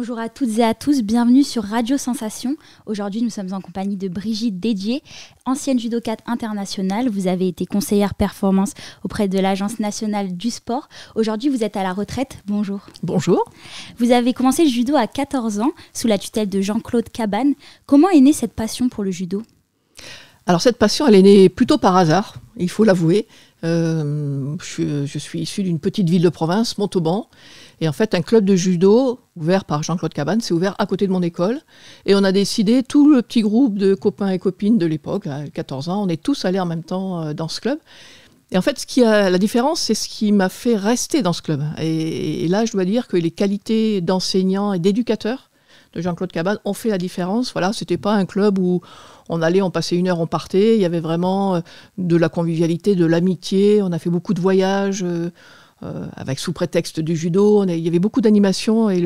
Bonjour à toutes et à tous, bienvenue sur Radio Sensation. Aujourd'hui, nous sommes en compagnie de Brigitte Dédier, ancienne judokate internationale. Vous avez été conseillère performance auprès de l'Agence nationale du sport. Aujourd'hui, vous êtes à la retraite. Bonjour. Bonjour. Vous avez commencé le judo à 14 ans, sous la tutelle de Jean-Claude Cabane. Comment est née cette passion pour le judo ? Alors cette passion, elle est née plutôt par hasard, il faut l'avouer. Je suis issu d'une petite ville de province, Montauban. Et en fait, un club de judo ouvert par Jean-Claude Cabane s'est ouvert à côté de mon école. Et on a décidé, tout le petit groupe de copains et copines de l'époque, à 14 ans, on est tous allés en même temps dans ce club. Et en fait, la différence, c'est ce qui m'a fait rester dans ce club. Et là, je dois dire que les qualités d'enseignant et d'éducateur de Jean-Claude Cabane ont fait la différence. Voilà, c'était pas un club où on allait, on passait une heure, on partait. Il y avait vraiment de la convivialité, de l'amitié. On a fait beaucoup de voyages. Avec sous prétexte du judo, il y avait beaucoup d'animation et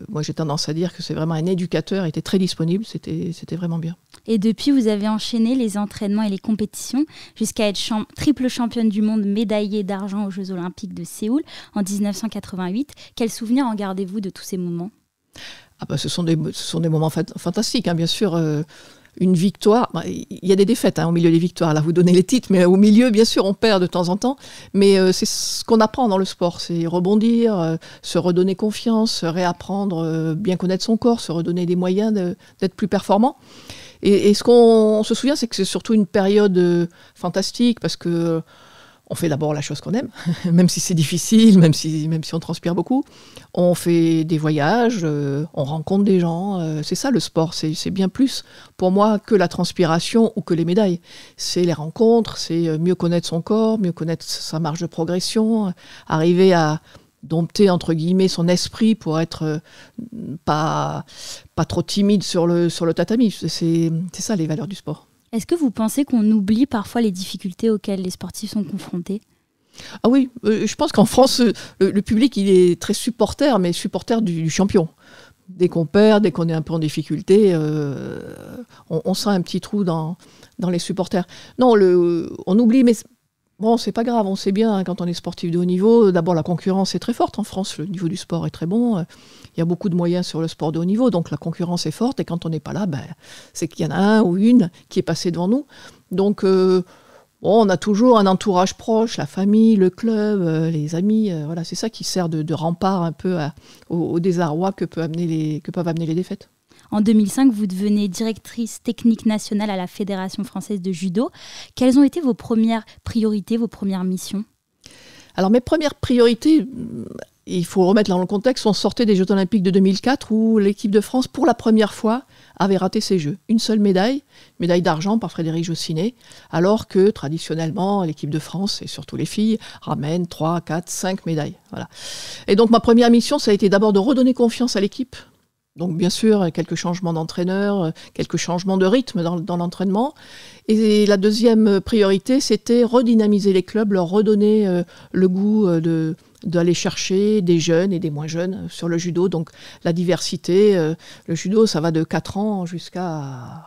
moi j'ai tendance à dire que c'est vraiment un éducateur, il était très disponible, c'était vraiment bien. Et depuis, vous avez enchaîné les entraînements et les compétitions jusqu'à être triple championne du monde, médaillée d'argent aux Jeux Olympiques de Séoul en 1988. Quels souvenirs en gardez-vous de tous ces moments ? Ce sont des moments fantastiques, hein, bien sûr. Une victoire, il y a des défaites au milieu des victoires, là vous donnez les titres, mais au milieu, bien sûr, on perd de temps en temps, mais c'est ce qu'on apprend dans le sport, c'est rebondir, se redonner confiance, se réapprendre, bien connaître son corps, se redonner des moyens d'être plus performant. Et ce qu'on se souvient, c'est que c'est surtout une période fantastique, parce que on fait d'abord la chose qu'on aime, même si c'est difficile, même si on transpire beaucoup. On fait des voyages, on rencontre des gens. C'est ça le sport, c'est bien plus pour moi que la transpiration ou que les médailles. C'est les rencontres, c'est mieux connaître son corps, mieux connaître sa marge de progression, arriver à dompter entre guillemets son esprit pour être pas trop timide sur le tatami. C'est ça les valeurs du sport. Est-ce que vous pensez qu'on oublie parfois les difficultés auxquelles les sportifs sont confrontés ? Ah oui, je pense qu'en France, le public, il est très supporter, mais supporter du champion. Dès qu'on perd, dès qu'on est un peu en difficulté, on sent un petit trou dans les supporters. Non, on oublie, mais bon, c'est pas grave, on sait bien, quand on est sportif de haut niveau, d'abord la concurrence est très forte en France, le niveau du sport est très bon, il y a beaucoup de moyens sur le sport de haut niveau, donc la concurrence est forte, et quand on n'est pas là, c'est qu'il y en a un ou une qui est passé devant nous. Donc, on a toujours un entourage proche, la famille, le club, les amis, voilà, c'est ça qui sert de rempart un peu au désarroi que peuvent amener les défaites. En 2005, vous devenez directrice technique nationale à la Fédération française de judo. Quelles ont été vos premières priorités, vos premières missions ? Alors mes premières priorités, il faut remettre dans le contexte, on sortait des Jeux Olympiques de 2004 où l'équipe de France, pour la première fois, avait raté ses Jeux. Une seule médaille d'argent par Frédéric Jossinet, alors que traditionnellement, l'équipe de France, et surtout les filles, ramène 3, 4, 5 médailles. Voilà. Et donc ma première mission, ça a été d'abord de redonner confiance à l'équipe. Donc bien sûr, quelques changements d'entraîneur, quelques changements de rythme dans l'entraînement. Et la deuxième priorité, c'était redynamiser les clubs, leur redonner le goût d'aller chercher des jeunes et des moins jeunes sur le judo. Donc la diversité, le judo, ça va de 4 ans jusqu'à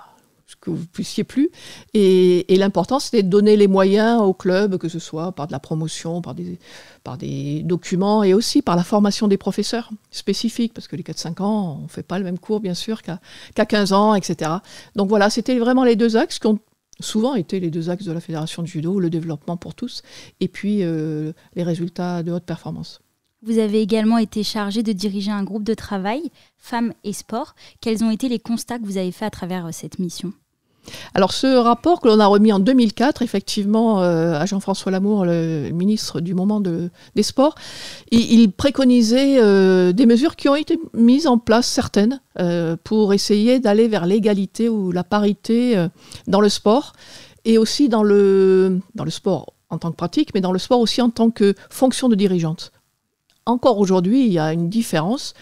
ce que vous ne puissiez plus. Et l'important, c'était de donner les moyens aux clubs, que ce soit par de la promotion, par des documents et aussi par la formation des professeurs spécifiques, parce que les 4-5 ans, on ne fait pas le même cours, bien sûr, qu'à 15 ans, etc. Donc voilà, c'était vraiment les deux axes qui ont souvent été les deux axes de la Fédération de judo, le développement pour tous, et puis les résultats de haute performance. Vous avez également été chargée de diriger un groupe de travail, Femmes et Sport. Quels ont été les constats que vous avez faits à travers cette mission ? Alors ce rapport que l'on a remis en 2004, effectivement, à Jean-François Lamour, le ministre du moment des Sports, il préconisait des mesures qui ont été mises en place, certaines, pour essayer d'aller vers l'égalité ou la parité dans le sport, et aussi dans le sport en tant que pratique, mais dans le sport aussi en tant que fonction de dirigeante. Encore aujourd'hui, il y a une différence.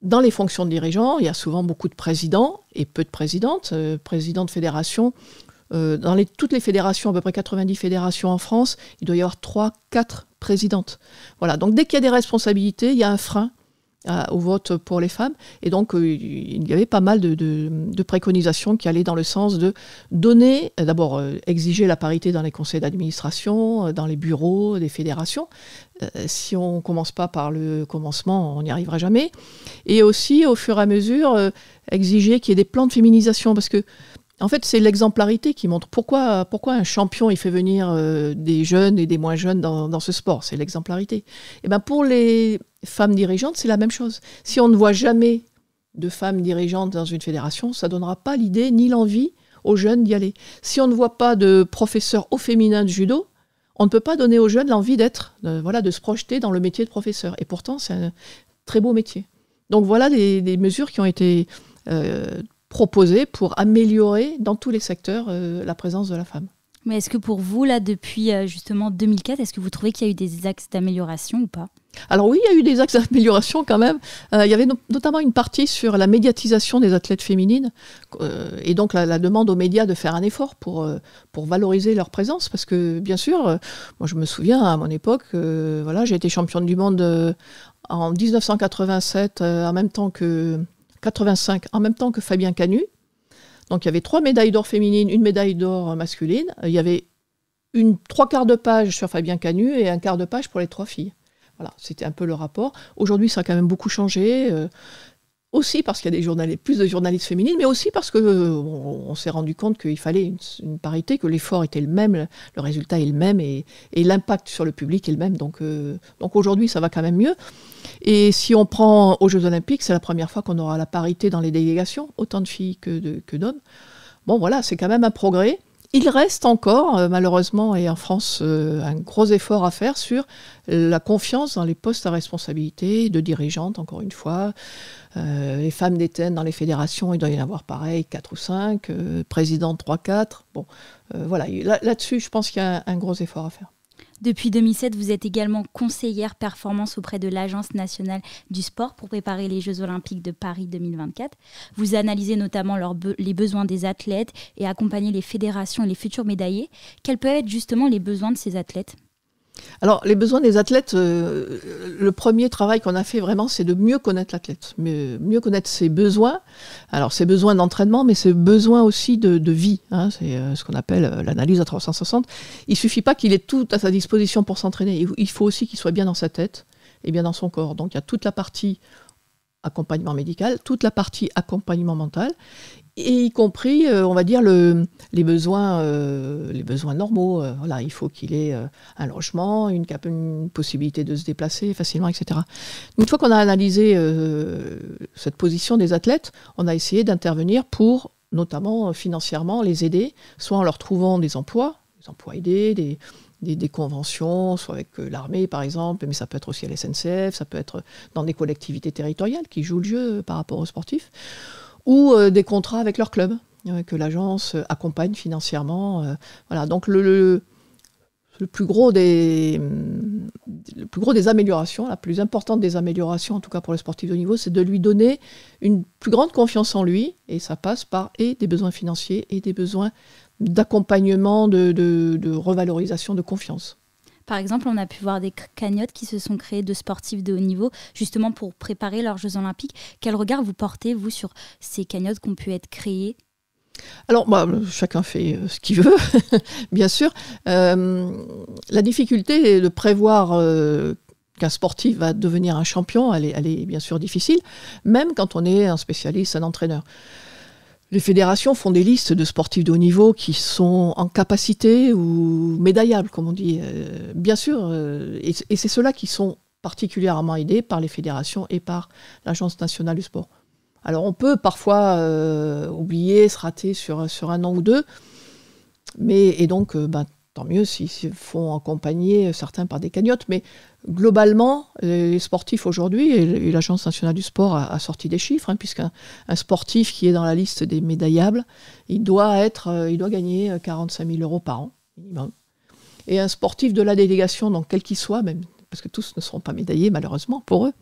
Dans les fonctions de dirigeants, il y a souvent beaucoup de présidents et peu de présidentes. Présidents de fédération, dans toutes les fédérations, à peu près 90 fédérations en France, il doit y avoir 3-4 présidentes. Voilà. Donc dès qu'il y a des responsabilités, il y a un frein au vote pour les femmes. Et donc, il y avait pas mal de préconisations qui allaient dans le sens de donner, d'abord, exiger la parité dans les conseils d'administration, dans les bureaux des fédérations. Si on ne commence pas par le commencement, on n'y arrivera jamais. Et aussi, au fur et à mesure, exiger qu'il y ait des plans de féminisation. Parce que, en fait, c'est l'exemplarité qui montre pourquoi un champion il fait venir des jeunes et des moins jeunes dans ce sport. C'est l'exemplarité. Et ben pour les femmes dirigeantes, c'est la même chose. Si on ne voit jamais de femmes dirigeantes dans une fédération, ça ne donnera pas l'idée ni l'envie aux jeunes d'y aller. Si on ne voit pas de professeur au féminin de judo, on ne peut pas donner aux jeunes l'envie de se projeter dans le métier de professeur. Et pourtant, c'est un très beau métier. Donc voilà des mesures qui ont été proposées pour améliorer dans tous les secteurs la présence de la femme. Mais est-ce que pour vous, là, depuis justement 2004, est-ce que vous trouvez qu'il y a eu des axes d'amélioration ou pas ? Alors oui, il y a eu des axes d'amélioration quand même. Il y avait notamment une partie sur la médiatisation des athlètes féminines et donc la demande aux médias de faire un effort pour valoriser leur présence. Parce que bien sûr, moi je me souviens à mon époque, j'ai été championne du monde en 1987 en même temps que 85, en même temps que Fabien Canu. Donc il y avait 3 médailles d'or féminines, 1 médaille d'or masculine. Il y avait 3/4 de page sur Fabien Canu et 1/4 de page pour les 3 filles. Voilà, c'était un peu le rapport. Aujourd'hui, ça a quand même beaucoup changé. Aussi parce qu'il y a plus de journalistes féminines, mais aussi parce qu'on s'est rendu compte qu'il fallait une parité, que l'effort était le même, le résultat est le même et l'impact sur le public est le même. Donc aujourd'hui, ça va quand même mieux. Et si on prend aux Jeux Olympiques, c'est la première fois qu'on aura la parité dans les délégations, autant de filles que d'hommes. Bon, voilà, c'est quand même un progrès. Il reste encore, malheureusement, et en France, un gros effort à faire sur la confiance dans les postes à responsabilité de dirigeantes, encore une fois. Les femmes détiennent dans les fédérations, il doit y en avoir pareil, 4 ou 5, présidentes 3-4. Bon, voilà, là-dessus, je pense qu'il y a un gros effort à faire. Depuis 2007, vous êtes également conseillère performance auprès de l'Agence nationale du sport pour préparer les Jeux olympiques de Paris 2024. Vous analysez notamment les besoins des athlètes et accompagnez les fédérations et les futurs médaillés. Quels peuvent être justement les besoins de ces athlètes ? Alors, les besoins des athlètes, le premier travail qu'on a fait vraiment, c'est de mieux connaître l'athlète, mieux connaître ses besoins. Alors, ses besoins d'entraînement, mais ses besoins aussi de vie. Hein, c'est ce qu'on appelle l'analyse à 360. Il ne suffit pas qu'il ait tout à sa disposition pour s'entraîner. Il faut aussi qu'il soit bien dans sa tête et bien dans son corps. Donc, il y a toute la partie accompagnement médical, toute la partie accompagnement mental, et y compris, on va dire, les besoins normaux. Voilà, il faut qu'il ait un logement, une possibilité de se déplacer facilement, etc. Une fois qu'on a analysé cette position des athlètes, on a essayé d'intervenir pour, notamment financièrement, les aider, soit en leur trouvant des emplois aidés, des conventions, soit avec l'armée par exemple, mais ça peut être aussi à la SNCF, ça peut être dans des collectivités territoriales qui jouent le jeu par rapport aux sportifs, ou des contrats avec leur club, que l'agence accompagne financièrement. Voilà, donc le plus gros des améliorations, la plus importante des améliorations, en tout cas pour le sportif de haut niveau, c'est de lui donner une plus grande confiance en lui, et ça passe par des besoins financiers et des besoins d'accompagnement, de revalorisation, de confiance. Par exemple, on a pu voir des cagnottes qui se sont créées de sportifs de haut niveau, justement pour préparer leurs Jeux Olympiques. Quel regard vous portez, vous, sur ces cagnottes qui ont pu être créées ? Alors, chacun fait ce qu'il veut, bien sûr. La difficulté est de prévoir qu'un sportif va devenir un champion, elle est bien sûr difficile, même quand on est un spécialiste, un entraîneur. Les fédérations font des listes de sportifs de haut niveau qui sont en capacité ou médaillables, comme on dit. Bien sûr, et c'est ceux-là qui sont particulièrement aidés par les fédérations et par l'Agence nationale du sport. Alors on peut parfois oublier, se rater sur un an ou deux, et donc tant mieux s'ils font accompagner certains par des cagnottes, mais globalement, les sportifs aujourd'hui, et l'Agence nationale du sport a sorti des chiffres, puisqu'un sportif qui est dans la liste des médaillables, il doit gagner 45 000 € par an, minimum. Et un sportif de la délégation, donc quel qu'il soit, même, parce que tous ne seront pas médaillés malheureusement pour eux,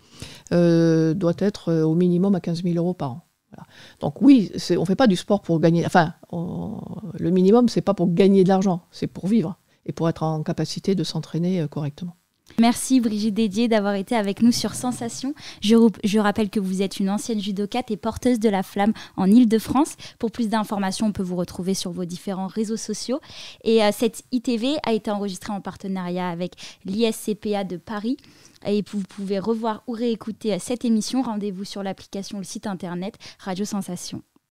doit être au minimum à 15 000 € par an. Voilà. Donc oui, on ne fait pas du sport pour gagner, le minimum, c'est pas pour gagner de l'argent, c'est pour vivre et pour être en capacité de s'entraîner correctement. Merci Brigitte Dédier d'avoir été avec nous sur Sensation. Je rappelle que vous êtes une ancienne judokate et porteuse de la flamme en Ile-de-France. Pour plus d'informations, on peut vous retrouver sur vos différents réseaux sociaux. Et cette ITV a été enregistrée en partenariat avec l'ISCPA de Paris. Et vous pouvez revoir ou réécouter cette émission. Rendez-vous sur l'application ou le site internet Radio Sensation.